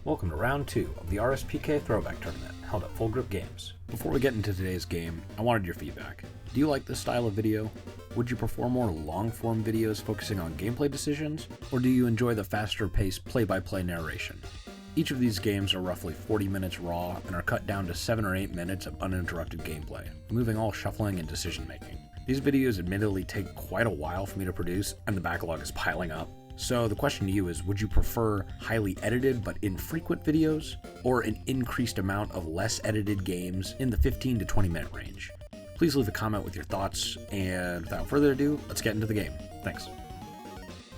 Welcome to round 2 of the RSPK Throwback tournament held at Full Grip Games. Before we get into today's game, I wanted your feedback. Do you like this style of video? Would you prefer more long-form videos focusing on gameplay decisions, or do you enjoy the faster-paced play-by-play narration? Each of these games are roughly 40 minutes raw and are cut down to 7 or 8 minutes of uninterrupted gameplay, removing all shuffling and decision-making. These videos admittedly take quite a while for me to produce, and the backlog is piling up. So the question to you is, would you prefer highly edited but infrequent videos, or an increased amount of less edited games in the 15 to 20 minute range? Please leave a comment with your thoughts, and without further ado, let's get into the game. Thanks.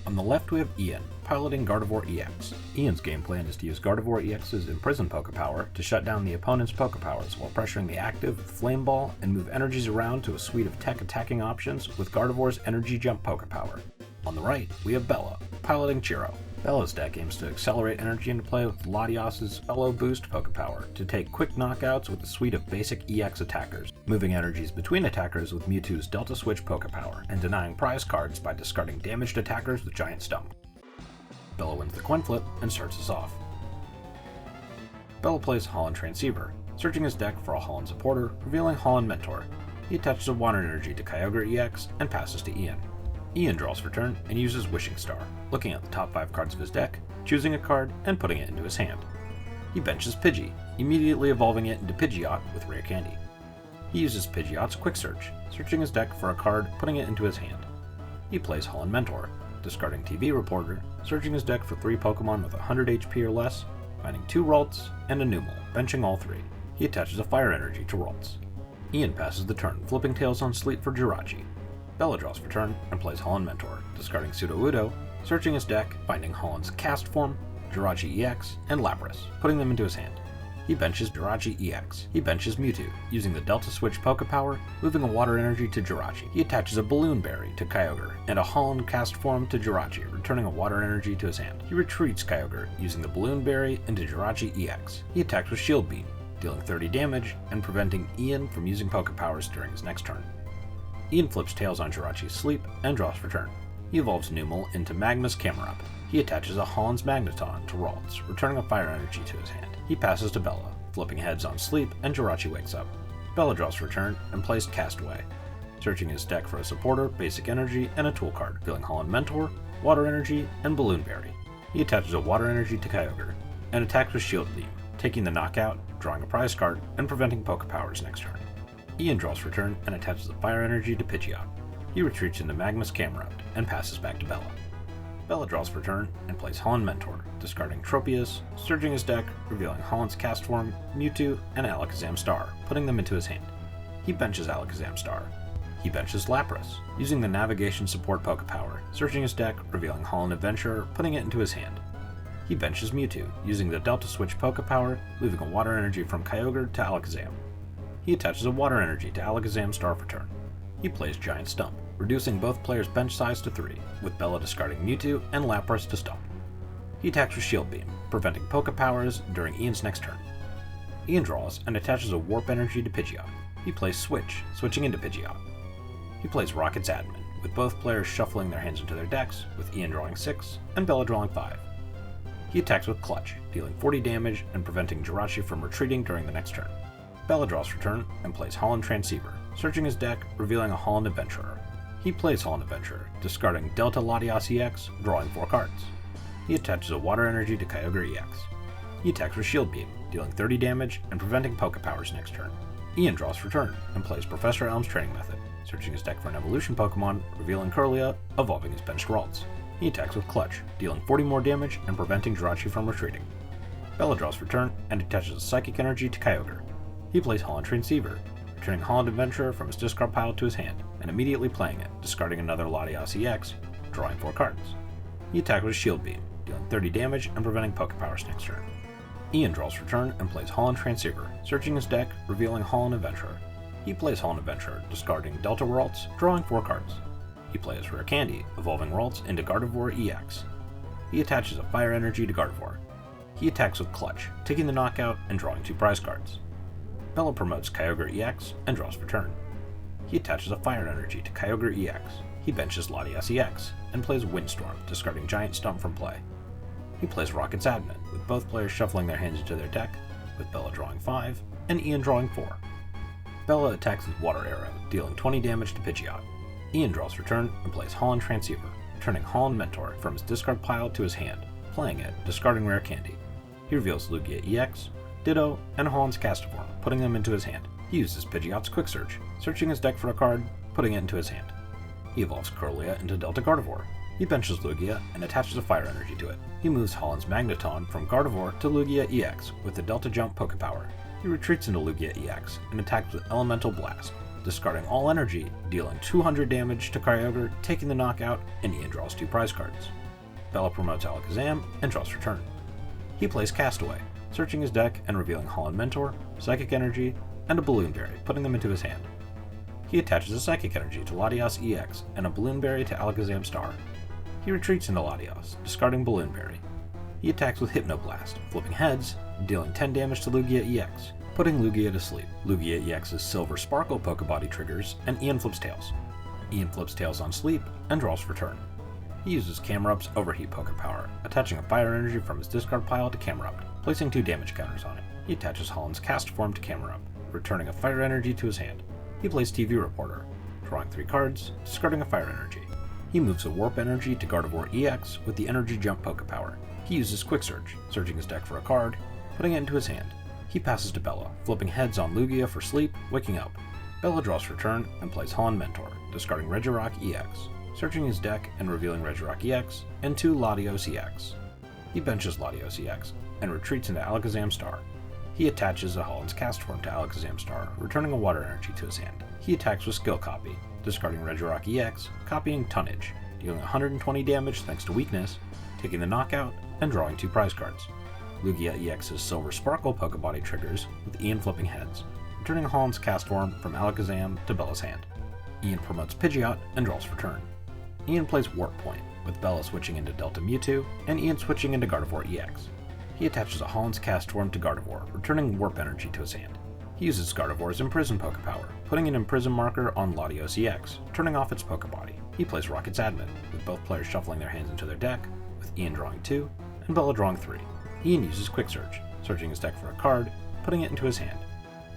On the left we have Ian, piloting Gardevoir EX. Ian's game plan is to use Gardevoir EX's Imprison Pokepower to shut down the opponent's Pokepowers while pressuring the active Flame Ball and move energies around to a suite of tech attacking options with Gardevoir's Energy Jump Pokepower. On the right, we have Bella, piloting Chiro. Bella's deck aims to accelerate energy into play with Latias' Fellow Boost Pokepower to take quick knockouts with a suite of basic EX attackers, moving energies between attackers with Mewtwo's Delta Switch Pokepower, and denying prize cards by discarding damaged attackers with Giant Stump. Bella wins the coin flip and starts us off. Bella plays Holland Transceiver, searching his deck for a Holland supporter, revealing Holland Mentor. He attaches a Water Energy to Kyogre EX and passes to Ian. Ian draws for turn and uses Wishing Star, looking at the top 5 cards of his deck, choosing a card, and putting it into his hand. He benches Pidgey, immediately evolving it into Pidgeot with Rare Candy. He uses Pidgeot's Quick Search, searching his deck for a card, putting it into his hand. He plays Holland Mentor, discarding TV Reporter, searching his deck for 3 Pokemon with 100 HP or less, finding 2 Ralts and a Numel, benching all 3. He attaches a Fire Energy to Ralts. Ian passes the turn, flipping Tails on Sleep for Jirachi. Bella draws for turn and plays Holland Mentor, discarding Sudowoodo, searching his deck, finding Holland's Cast Form, Jirachi EX, and Lapras, putting them into his hand. He benches Jirachi EX. He benches Mewtwo, using the Delta Switch Pokepower, moving a Water Energy to Jirachi. He attaches a Balloon Berry to Kyogre, and a Holland Cast Form to Jirachi, returning a Water Energy to his hand. He retreats Kyogre, using the Balloon Berry into Jirachi EX. He attacks with Shield Beam, dealing 30 damage, and preventing Ian from using Pokepowers during his next turn. Ian flips Tails on Jirachi's Sleep and draws for turn. He evolves Numel into Magma's Camerupt. He attaches a Holland's Magneton to Ralts, returning a Fire Energy to his hand. He passes to Bella, flipping heads on Sleep, and Jirachi wakes up. Bella draws for turn and plays Castaway, searching his deck for a supporter, basic energy, and a tool card, revealing Holland Mentor, Water Energy, and Balloon Berry. He attaches a Water Energy to Kyogre, and attacks with Shield Beam, taking the knockout, drawing a prize card, and preventing Pokepowers next turn. Ian draws for turn and attaches a Fire Energy to Pidgeot. He retreats into Magma's Camerupt and passes back to Bella. Bella draws for turn and plays Holland Mentor, discarding Tropius, searching his deck, revealing Holland's Cast Form, Mewtwo, and Alakazam Star, putting them into his hand. He benches Alakazam Star. He benches Lapras, using the Navigation Support Pokepower, searching his deck, revealing Holland Adventurer, putting it into his hand. He benches Mewtwo, using the Delta Switch Pokepower, moving a Water Energy from Kyogre to Alakazam. He attaches a Water Energy to Alakazam Star for turn. He plays Giant Stump, reducing both players' bench size to 3, with Bella discarding Mewtwo and Lapras to Stump. He attacks with Shield Beam, preventing Pokepowers during Ian's next turn. Ian draws and attaches a Warp Energy to Pidgeot. He plays Switch, switching into Pidgeot. He plays Rocket's Admin, with both players shuffling their hands into their decks, with Ian drawing 6 and Bella drawing 5. He attacks with Clutch, dealing 40 damage and preventing Jirachi from retreating during the next turn. Bella draws for turn and plays Holland Transceiver, searching his deck, revealing a Holland Adventurer. He plays Holland Adventurer, discarding Delta Latias EX, drawing 4 cards. He attaches a Water Energy to Kyogre EX. He attacks with Shield Beam, dealing 30 damage and preventing Pokepowers next turn. Ian draws for turn and plays Professor Elm's Training Method, searching his deck for an Evolution Pokemon, revealing Kirlia, evolving his benched Ralts. He attacks with Clutch, dealing 40 more damage and preventing Jirachi from retreating. Bella draws for turn and attaches a Psychic Energy to Kyogre. He plays Holland Transceiver, returning Holland Adventurer from his discard pile to his hand, and immediately playing it, discarding another Latias EX, drawing 4 cards. He attacks with Shield Beam, dealing 30 damage and preventing Pokepowers next turn. Ian draws for turn and plays Holland Transceiver, searching his deck, revealing Holland Adventurer. He plays Holland Adventurer, discarding Delta Ralts, drawing 4 cards. He plays Rare Candy, evolving Ralts into Gardevoir EX. He attaches a Fire Energy to Gardevoir. He attacks with Clutch, taking the knockout and drawing 2 prize cards. Bella promotes Kyogre EX and draws for turn. He attaches a Fire Energy to Kyogre EX. He benches Latias EX and plays Windstorm, discarding Giant Stump from play. He plays Rocket's Admin, with both players shuffling their hands into their deck, with Bella drawing 5 and Ian drawing 4. Bella attacks with Water Arrow, dealing 20 damage to Pidgeot. Ian draws return and plays Holland Transceiver, returning Holland Mentor from his discard pile to his hand, playing it, discarding Rare Candy. He reveals Lugia EX, Ditto, and Holland's Gardevoir, putting them into his hand. He uses Pidgeot's Quick Search, searching his deck for a card, putting it into his hand. He evolves Corlia into Delta Gardevoir. He benches Lugia and attaches a Fire Energy to it. He moves Holland's Magneton from Gardevoir to Lugia EX with the Delta Jump Pokepower. He retreats into Lugia EX and attacks with Elemental Blast, discarding all energy, dealing 200 damage to Kyogre, taking the knockout, and Ian draws 2 prize cards. Bella promotes Alakazam and draws return. He plays Castaway, searching his deck and revealing Holland Mentor, Psychic Energy, and a Balloon Berry, putting them into his hand. He attaches a Psychic Energy to Latias EX and a Balloon Berry to Alakazam Star. He retreats into Latias, discarding Balloon Berry. He attacks with Hypnoblast, flipping heads, dealing 10 damage to Lugia EX, putting Lugia to sleep. Lugia EX's Silver Sparkle Pokebody triggers, and Ian flips Tails. Ian flips Tails on sleep and draws return. He uses Camerupt's Overheat Pokepower, attaching a Fire Energy from his discard pile to Camerupt, placing 2 damage counters on it. He attaches Holland's Cast Form to Camerupt, returning a Fire Energy to his hand. He plays TV Reporter, drawing 3 cards, discarding a Fire Energy. He moves a Warp Energy to Gardevoir EX with the Energy Jump Pokepower. He uses Quick Search, searching his deck for a card, putting it into his hand. He passes to Bella, flipping heads on Lugia for sleep, waking up. Bella draws return and plays Holland Mentor, discarding Regirock EX, searching his deck and revealing Regirock EX and 2 Latios EX. He benches Latios EX and retreats into Alakazam Star. He attaches a Holland's Cast Form to Alakazam Star, returning a Water Energy to his hand. He attacks with Skill Copy, discarding Regirock EX, copying Tonnage, dealing 120 damage thanks to weakness, taking the knockout, and drawing 2 prize cards. Lugia EX's Silver Sparkle Pokebody triggers, with Ian flipping heads, returning Holland's Cast Form from Alakazam to Bella's hand. Ian promotes Pidgeot and draws return. Ian plays Warp Point, with Bella switching into Delta Mewtwo, and Ian switching into Gardevoir EX. He attaches a Holland's Cast Form to Gardevoir, returning Warp Energy to his hand. He uses Gardevoir's Imprison Pokepower, putting an Imprison marker on Latios EX, turning off its Pokebody. He plays Rocket's Admin, with both players shuffling their hands into their deck, with Ian drawing 2, and Bella drawing 3. Ian uses Quick Search, searching his deck for a card, putting it into his hand.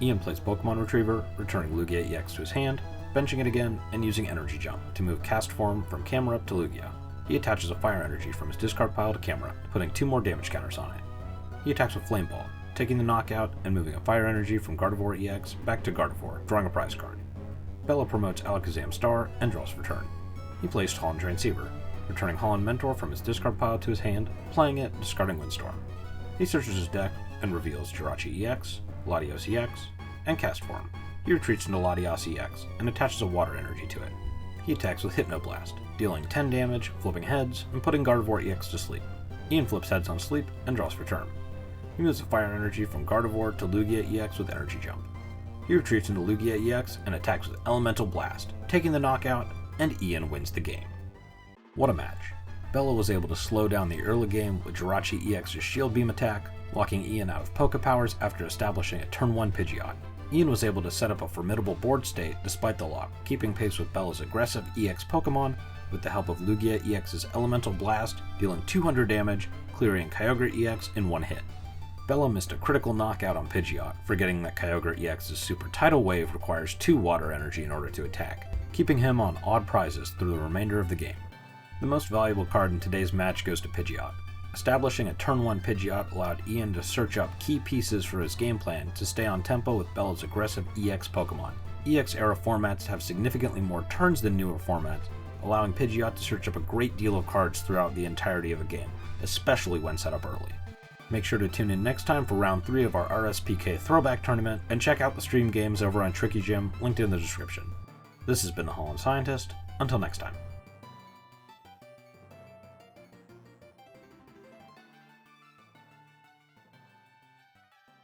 Ian plays Pokemon Retriever, returning Lugia EX to his hand, benching it again, and using Energy Jump to move Cast Form from Camerupt to Lugia. He attaches a Fire Energy from his discard pile to Camerupt, putting 2 more damage counters on it. He attacks with Flame Ball, taking the knockout and moving a Fire Energy from Gardevoir EX back to Gardevoir, drawing a prize card. Bella promotes Alakazam Star and draws return. He plays Holland Transceiver, returning Holland Mentor from his discard pile to his hand, playing it, discarding Windstorm. He searches his deck and reveals Jirachi EX, Latios EX, and Cast Form. He retreats into Latias EX and attaches a Water Energy to it. He attacks with Hypnoblast, dealing 10 damage, flipping heads, and putting Gardevoir EX to sleep. Ian flips heads on sleep and draws return. He moves a Fire Energy from Gardevoir to Lugia EX with Energy Jump. He retreats into Lugia EX and attacks with Elemental Blast, taking the knockout, and Ian wins the game. What a match. Bella was able to slow down the early game with Jirachi EX's Shield Beam attack, locking Ian out of Pokepowers after establishing a Turn 1 Pidgeot. Ian was able to set up a formidable board state despite the lock, keeping pace with Bella's aggressive EX Pokemon with the help of Lugia EX's Elemental Blast, dealing 200 damage, clearing Kyogre EX in 1 hit. Bella missed a critical knockout on Pidgeot, forgetting that Kyogre EX's Super Tidal Wave requires 2 Water Energy in order to attack, keeping him on odd prizes through the remainder of the game. The most valuable card in today's match goes to Pidgeot. Establishing a Turn 1 Pidgeot allowed Ian to search up key pieces for his game plan to stay on tempo with Bella's aggressive EX Pokemon. EX-era formats have significantly more turns than newer formats, allowing Pidgeot to search up a great deal of cards throughout the entirety of a game, especially when set up early. Make sure to tune in next time for round 3 of our RSPK Throwback tournament, and check out the stream games over on Tricky Gym, linked in the description. This has been the Holland Scientist. Until next time.